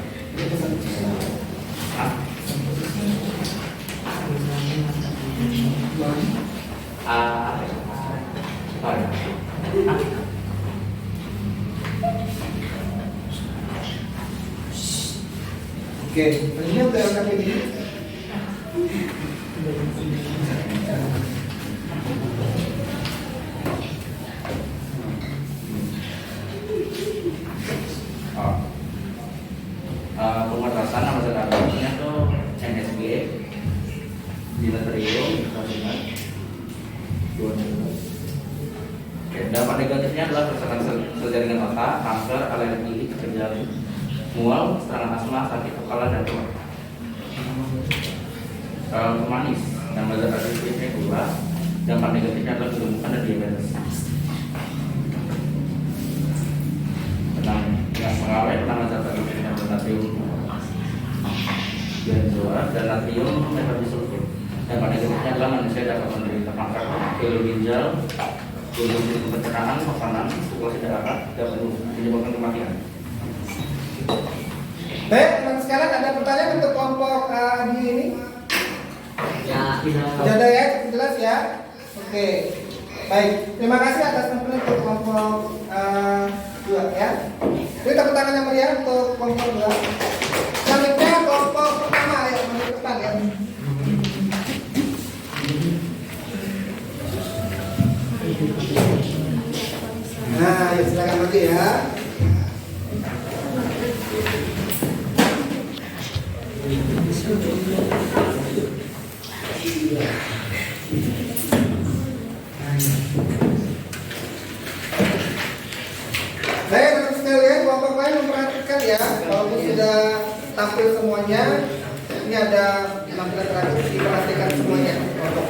Oke, ini udah lengkap ini. Penguat rasa nama zat aktifnya tuh MSG, dinatrium, dampak negatifnya adalah kerusakan sel jaringan otak, kanker, alergi, kejang, mual, serangan asma, sakit kepala, dan tumor. Pemanis, nama zat aktifnya gula, dampak negatifnya adalah kegemukan dan diabetes. Yang pengawet, nama zat aktifnya adalah natrium benzoat dan natrium metasulfit. Dampak negatifnya adalah manusia dapat menderita kanker pembuluh ginjal, gangguan pencernaan, makanan, sirkulasi darah, dan menyebabkan kematian. Baik, sekalian ada pertanyaan untuk kelompok Adi ini? Ya, Tidak ada ya, cukup jelas ya. Oke, baik. Terima kasih atas teman-teman untuk kelompok 2 ya. Jadi tepuk tangan yang meriah untuk kelompok 2. Selanjutnya kelompok pertama ya, maju ke depan ya. Nah, ya silakan maju ya. Baik, teman sekalian, kelompok lain memperhatikan ya, kalau sudah tampil semuanya, ini ada tampilan terakhir, diperhatikan semuanya kelompok.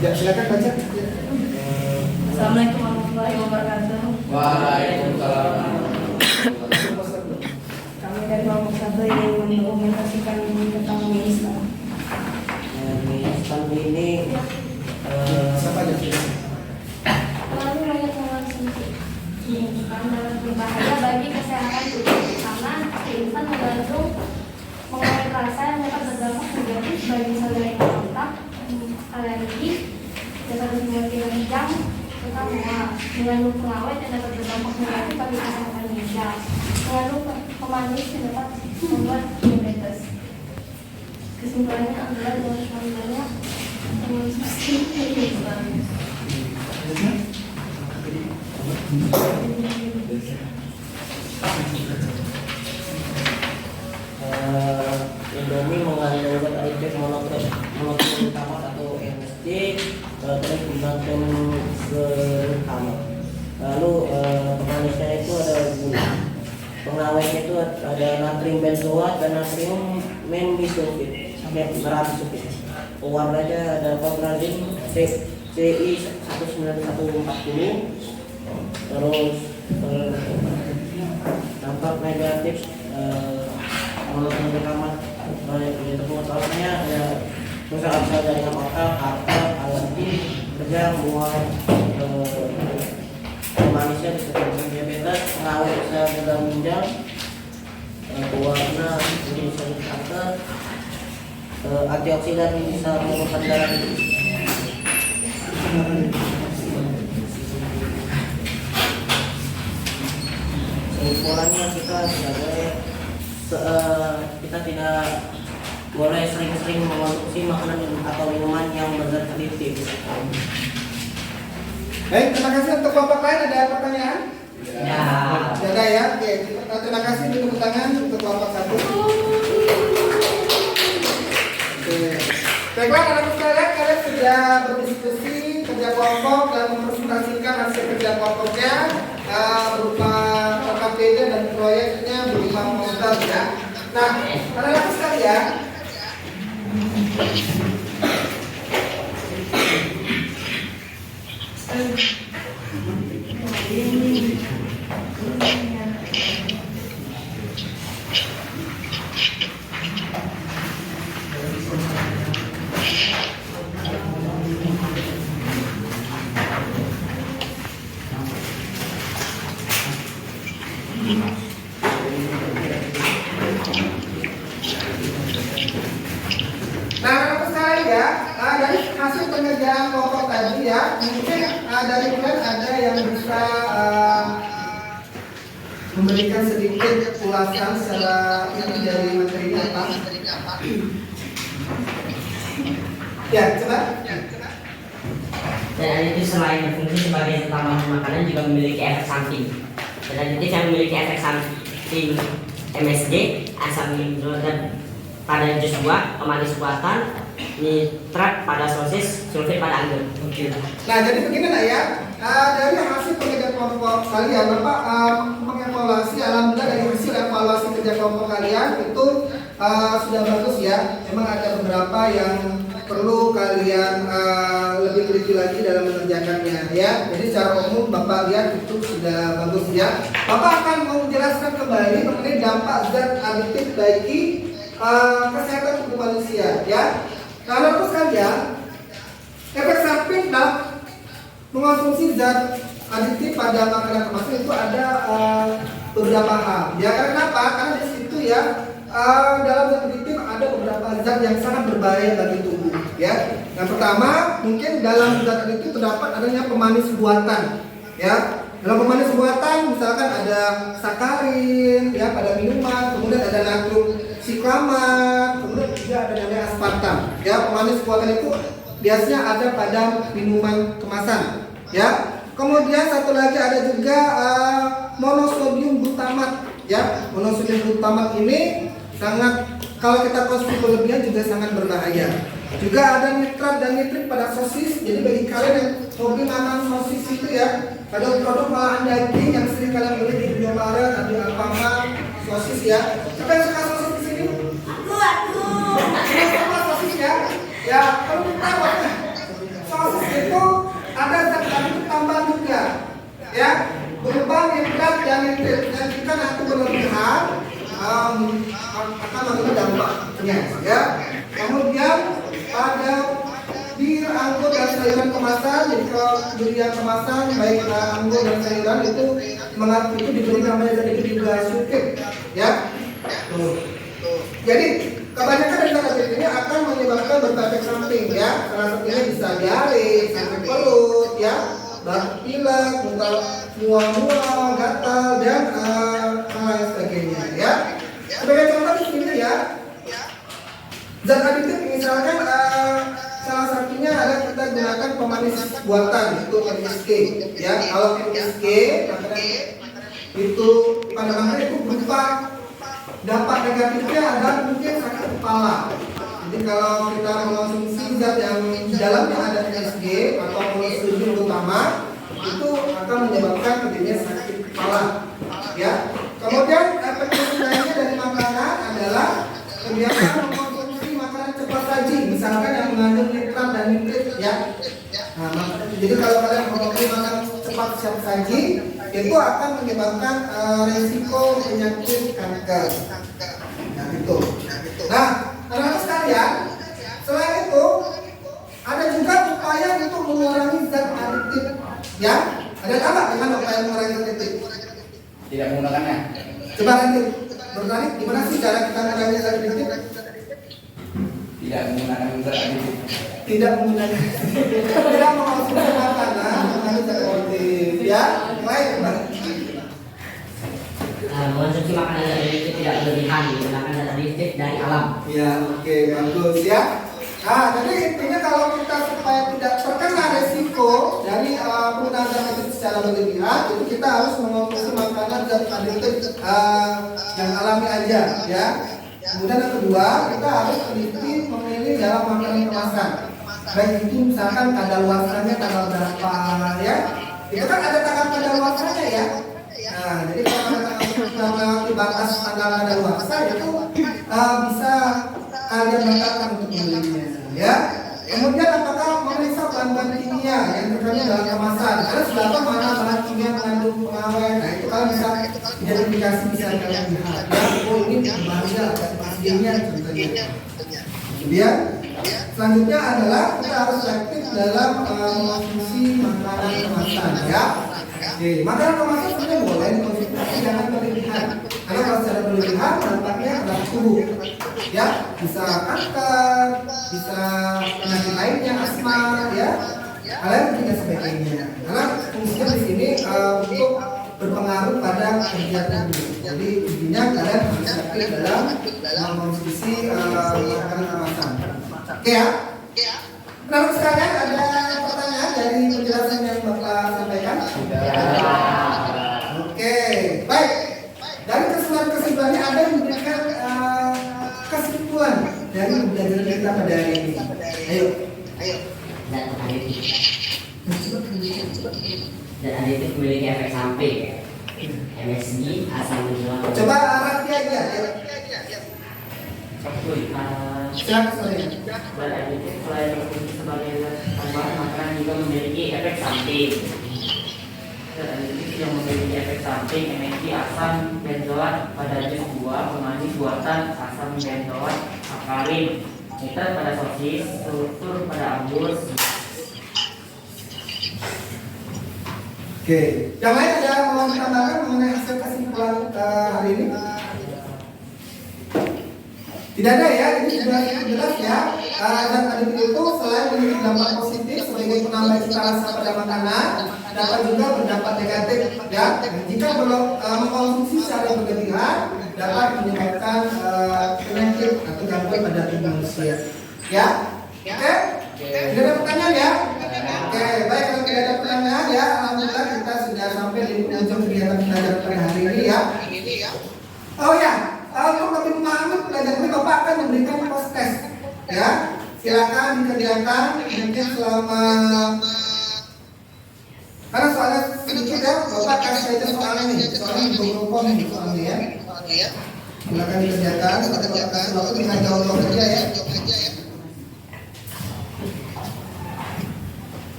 Ya, silakan baca. Assalamualaikum warahmatullahi wabarakatuh. Waalaikumsalam. Kami dari kelompok 1 ingin mendokumentasikan tentang Islam. Islam ini Siapa aja? Lalu banyak mengonsumsi karena berbahaya bagi kesehatan tubuh karena instan mengandung mengandung rasa yang dapat berdampak negatif bagi saluran otak, alergi, dapat menimbulkan hijau, serta mual, mengandung pengawet yang dapat berdampak negatif bagi kesehatan ginjal, mengandung pemanis yang dapat membuat diabetes. Kesimpulannya adalah dengan semakin banyak mengonsumsi Islam. Indomie mengandung zat adiktif monoglutamat atau MSG, terus mengandung glutamat. Lalu pemanisnya itu ada gula. Pengawetnya itu ada natrium benzoat dan natrium membisulfit sampai 100 sulfit. Pewarnanya ada pabradin CI 19140. Terus dampak negatif glutamat itu masalahnya ya rusak jaringan otak, alergi, kejang, mual, manisnya disebabkan diabetes, pengawet bisa gagal ginjal, pewarna ini bisa kanker, antioksidan ini bisa menurunkan darah tinggi. Kesimpulannya kita tidak boleh sering-sering mengonsumsi makanan atau minuman yang berzat adiktif. Baik, terima kasih untuk kelompok lain. Ada pertanyaan? Ya. Tidak ada ya? Oke, terima kasih untuk tangan untuk kelompok 1. Oke. Baiklah, anak-anak sekalian, kalian sudah berdiskusi kerja kelompok dan mempresentasikan hasil kerja kelompoknya berupa KPD dan proyeknya berupa modal ya. Nah, anak-anak sekalian, dari hasil pengerjaan kelompok tadi ya, mungkin dari kalian ada yang bisa memberikan sedikit ulasan secara inti dari materi apa? Ya, coba. Dan aditif selain berfungsi sebagai tambahan makanan juga memiliki efek samping. Dan aditif yang memiliki efek samping MSG, asam hidrokarbon pada jus buah, pemanis buatan, nitrat pada sosis, sulfit pada anggur. Nah, jadi begini nak ya. Dari hasil kerja kelompok kalian, Bapak mengevaluasi, alhamdulillah dari hasil evaluasi kerja kelompok kalian itu sudah bagus ya. Memang ada beberapa yang perlu kalian lebih teliti lagi dalam mengerjakannya ya. Jadi secara umum Bapak lihat itu sudah bagus ya. Bapak akan menjelaskan kembali mengenai dampak zat aditif bagi kesehatan tubuh manusia ya. Kalau terus kalian efek samping dalam mengonsumsi zat aditif pada makanan kemasan itu ada beberapa hal ya. Kenapa? Karena di situ ya dalam zat aditif ada beberapa zat yang sangat berbahaya bagi tubuh ya. Yang pertama mungkin dalam zat aditif terdapat adanya pemanis buatan ya. Dalam pemanis buatan misalkan ada sakarin ya pada minuman, kemudian ada natrium siklamat, kemudian juga ada namanya aspartam ya. Pemanis buatan itu biasanya ada pada minuman kemasan ya. Kemudian satu lagi ada juga monosodium glutamat ya. Monosodium glutamat ini sangat, kalau kita konsumsi berlebihan juga sangat berbahaya. Juga ada nitrat dan nitrit pada sosis. Jadi bagi kalian yang hobi makan sosis itu ya, ada produk olahan daging yang sering kalian beli di Indomaret, di Alfamart, sosis ya. Siapa yang suka sosis di sini? Aku. Suka sosis ya? Ya, perlu tahu ya. Sosis itu ada zat aditif tambahan juga ya, berupa nitrat dan nitrit. Dan jika nanti berlebihan akan mengalami dampaknya ya. Kemudian ada bir, anggur dan sayuran kemasan. Jadi kalau durian kemasan baik anggur dan sayuran itu diberi namanya zat aditif juga sulfit ya. Jadi kebanyakan dari zat aditif ini akan menyebabkan berbagai samping ya. Salah satunya bisa diare, sakit perut ya, batuk pilek, mual-mual, gatal dan hal lain sebagainya ya. Sebagai contoh di sini ya, zat aditif misalkan salah satunya adalah kita gunakan pemanis buatan itu MSG ya. Kalau MSG itu pada makanan itu berupa dampak negatifnya adalah mungkin sakit kepala. Jadi kalau kita mengonsumsi zat yang di dalamnya ada MSG atau monosodium glutamat itu akan menyebabkan terjadinya sakit kepala ya. Kemudian efek lainnya dari makanan adalah kebiasaan mengkonsumsi makanan cepat saji, misalkan yang mengandung nitrat dan nitrit ya. Nah, jadi kalau kalian mengkonsumsi makanan cepat siap saji itu akan menyebabkan risiko penyakit kanker. Nah itu. Nah, anak-anak sekalian, selain itu ada juga upaya untuk mengurangi zat aditif ya. Ada apa dengan upaya mengurangi zat aditif? Tidak menggunakannya. Coba nanti bertanya gimana sih cara kita mengurangi zat aditif? Tidak menggunakan zat aditif. Tidak menggunakan. Tidak mengonsumsi makanan mengandung zat aditif ya. Baik, Mengonsumsi makanan zat aditif tidak berlebihan, menggunakan zat aditif dari alam. ya, oke, bagus ya. Nah, jadi intinya kalau kita supaya tidak terkena resiko dari penggunaan zat aditif secara berlebihan, itu kita harus mengonsumsi makanan zat aditif yang alami aja ya. Kemudian yang kedua, kita harus teliti memilih dalam makanan kemasan. Baik itu misalkan kadaluarsanya tanggal berapa ya. Itu kan ada tanggal kadaluarsanya ya. Nah, jadi kalau ada batas tanggal kadaluarsa itu bisa kalian batalkan untuk membelinya ya. Kemudian apakah memeriksa bahan-bahan kimia yang terkandung dalam kemasan? Karena sudah tahu mana bahan kimia mengandung pengawet. Nah itu kalian bisa identifikasi, bisa kalian lihat ya. Oh ini berbahaya, pastinya contohnya. Kemudian selanjutnya adalah kita harus aktif dalam mengonsumsi makanan kemasan ya. Oke, makanan kemasan sebenarnya boleh dikonsumsi, jangan berlebihan. Karena kalau secara berlebihan dampaknya terhadap tubuh ya, bisa kanker, bisa penyakit lainnya, asma ya, alergi dan sebagainya. Karena fungsinya di sini untuk berpengaruh pada kerja tubuh. Jadi intinya kalian harus aktif dalam mengkonsumsi makanan kemasan. Oke ya? Nah, sekalian ada pertanyaan dari penjelasan yang Bapak sampaikan? Oke, baik. Dari kesimpulannya ada yang memberikan kesimpulan dari pembelajaran kita pada hari ini. Ayo. Dan aditif memiliki efek samping. MSG, asam benzoat. Coba rapi aja. Selain berfungsi sebagai tambahan makanan juga memiliki efek samping. Yang memiliki efek samping MSG, asam benzoat pada jus buah, pemanis buatan, asam benzoat, sakarin, nitrat pada sosis, sulfur pada anggur. Oke, yang lain ada mau ditambahkan mengenai hasil kesimpulan hari ini? Tidak ada ya, ini sudah jelas ya. Dan aditif itu selain memiliki dampak positif sebagai penambah cita rasa pada makanan, dapat juga berdampak negatif ya. Jika mengkonsumsi secara berlebihan dapat menyebabkan penyakit atau gangguan pada tubuh manusia. Ya, oke? Tidak ada pertanyaan ya? Oke, baik, kalau tidak ada pertanyaan ya, alhamdulillah kita sudah sampai di ujung kegiatan belajar pada hari ini ya. Oh ya, untuk lebih memahami pelajaran ini Bapak akan memberikan post test ya. Silakan dikerjakan mungkin selama, karena soalnya sedikit ya, Bapak kasih aja soalnya nih, soalnya di beberapa nih soalnya ya. Silakan dikerjakan, sampai Bapak kasih waktu bisa jawab saja ya.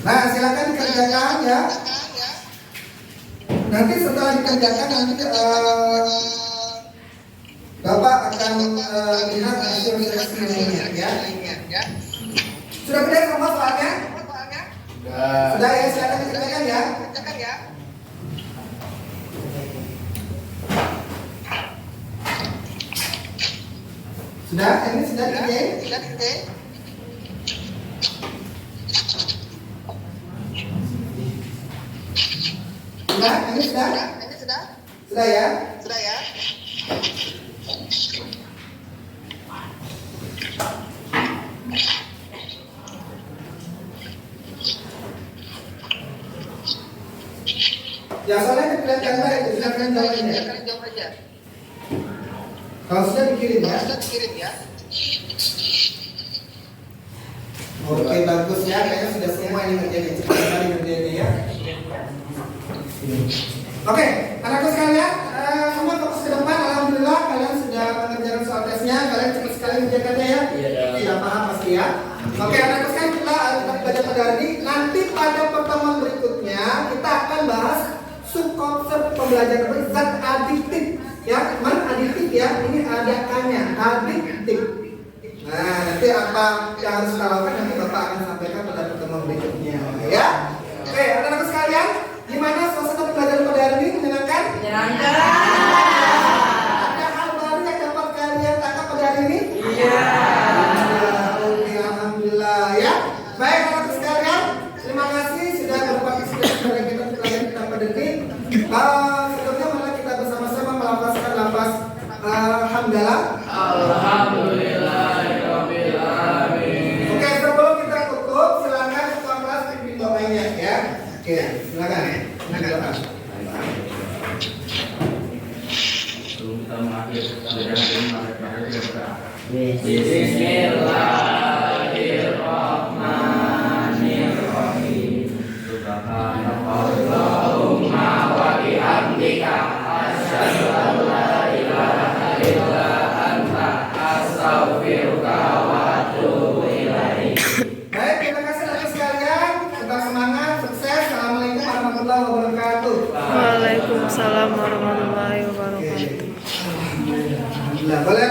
Nah, silakan dikerjakan ya. Nanti setelah dikerjakan nanti Bapak akan lihat hasil seleksi lainnya ya. Sudah benar semua soalnya? Sudah ya, silakan dikerjakan ya. Sudah, ini sudah dikerjain? Sudah, ini sudah? Sudah ya? Ya soalnya kita gambar itu, silakan jawab aja. Kalau sudah dikirim ya. Oke, bagus ya, kayaknya sudah semua ini ngerjain, cepat sekali ngerjainnya ya. Oke, anakku sekalian, semua fokus ke depan. Alhamdulillah kalian sudah mengerjakan soal tesnya. Kalian cepat sekali mengerjakannya ya. Tidak paham pasti ya. Oke, anakku sekalian, kita belajar pada hari ini. Nanti pada pertemuan berikutnya kita akan bahas subkonsep pembelajaran zat adiktif. Ya, teman adiktif ya. Ini ada K-nya, adiktif. Nah, nanti apa yang harus kita lakukan nanti Bapak akan sampaikan pada pertemuan berikutnya. Ya. Oke, anak-anak sekalian. Gimana suasana pelajaran pada hari ini? Menyenangkan? Ada hal baru yang dapat kalian tangkap pada hari ini? Iya. Oke, alhamdulillah ya. Baik, anak-anak sekalian, terima kasih sudah berpartisipasi pada kegiatan pelajaran kita pada ini. Sebelumnya mari kita bersama-sama melafazkan lafaz hamdalah. Alhamdulillahirabbil alamin. Oke, sebelum kita tutup, silakan ketua kelas pimpin bapaknya ya. Oke, silakan. Sebelum kita mengakhiri pelajaran ini, mari kita berdoa. Bismillahirrahmanirrahim. Subhanallahumma wa bihamdika asyhadu an la ilaha illa anta astaghfiruka